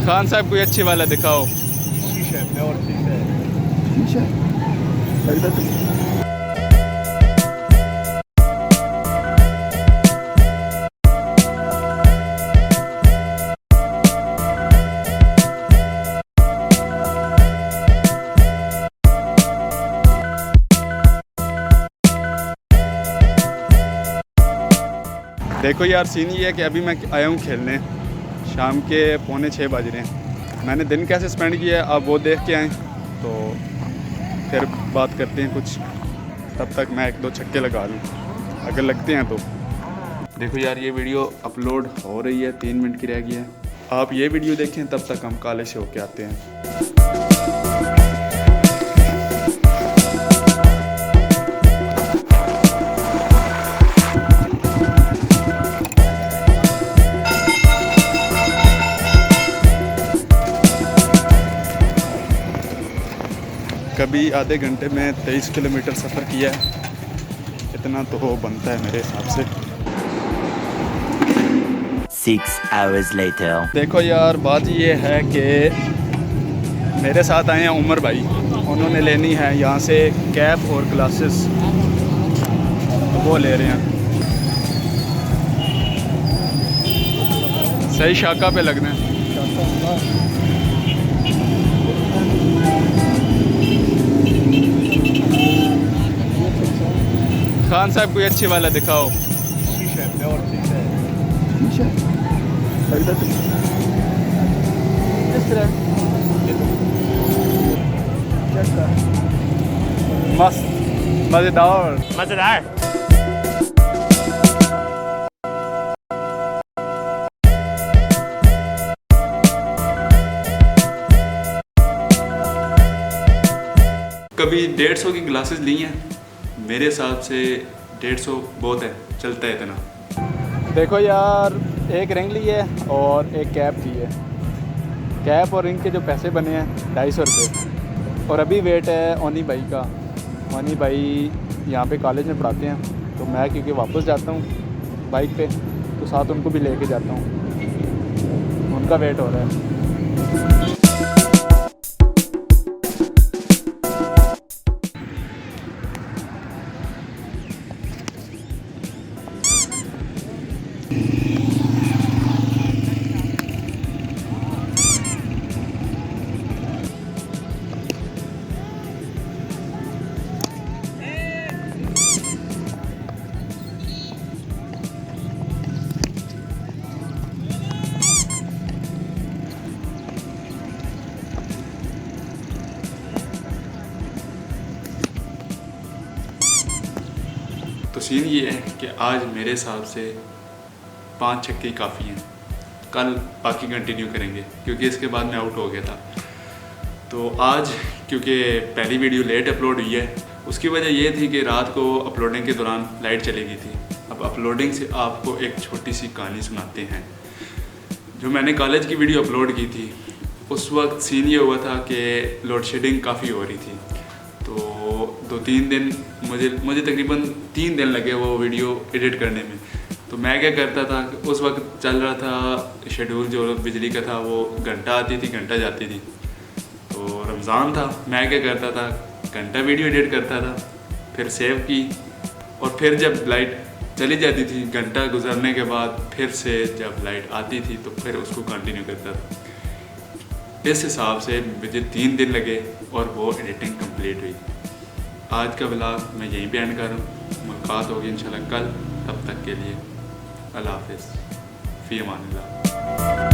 खान साहब कोई अच्छी वाला दिखाओ। देखो यार, सीन ये है कि अभी मैं आया हूँ खेलने, शाम के 5:45 बज रहे हैं। मैंने दिन कैसे स्पेंड किया है आप वो देख के आएँ तो फिर बात करते हैं कुछ। तब तक मैं 1-2 छक्के लगा लूँ अगर लगते हैं तो। देखो यार, ये वीडियो अपलोड हो रही है, 3 मिनट की रह गई है। आप ये वीडियो देखें तब तक हम कॉलेज से होके आते हैं। कभी आधे घंटे में 23 किलोमीटर सफ़र किया है, इतना तो बनता है मेरे हिसाब से। 6 hours later. देखो यार, बात ये है कि मेरे साथ आए हैं उमर भाई। उन्होंने लेनी है यहाँ से कैप और ग्लासेस, तो वो ले रहे हैं। सही शाखा पे लगना है। खान साहब कोई अच्छी वाला दिखाओ। मस्त, मज़ेदार मज़ेदार। कभी 150 की ग्लासेस ली हैं, मेरे हिसाब से 150 बहुत है, चलता है इतना। देखो यार, एक रिंग ली है और एक कैप ली है। कैप और रिंग के जो पैसे बने हैं 250 रुपये। और अभी वेट है ओनी भाई का। ओनी भाई यहाँ पे कॉलेज में पढ़ाते हैं, तो मैं क्योंकि वापस जाता हूँ बाइक पे, तो साथ उनको भी लेके जाता हूँ। उनका वेट हो रहा है। तो सीन ये है कि आज मेरे हिसाब से 5 छक्के काफ़ी हैं। कल बाकी कंटिन्यू करेंगे क्योंकि इसके बाद मैं आउट हो गया था। तो आज क्योंकि पहली वीडियो लेट अपलोड हुई है, उसकी वजह ये थी कि रात को अपलोडिंग के दौरान लाइट चली गई थी। अब अपलोडिंग से आपको एक छोटी सी कहानी सुनाते हैं। जो मैंने कॉलेज की वीडियो अपलोड की थी, उस वक्त सीन ये हुआ था कि लोड शेडिंग काफ़ी हो रही थी। तो 2-3 दिन मुझे तकरीबन 3 दिन लगे वो वीडियो एडिट करने में। तो मैं क्या करता था, उस वक्त चल रहा था शेड्यूल जो बिजली का था, वो घंटा आती थी घंटा जाती थी। तो रमज़ान था, मैं क्या करता था, घंटा वीडियो एडिट करता था, फिर सेव की, और फिर जब लाइट चली जाती थी घंटा गुजरने के बाद फिर से जब लाइट आती थी तो फिर उसको कंटिन्यू करता था। इस हिसाब से मुझे 3 दिन लगे और वो एडिटिंग कंप्लीट हुई। आज का व्लॉग मैं यहीं पे एंड कर रहा हूँ। मुलाकात होगी इंशाल्लाह कल। तब तक के लिए अल्लाह हाफ़िज़, फ़ी अमानिल्लाह।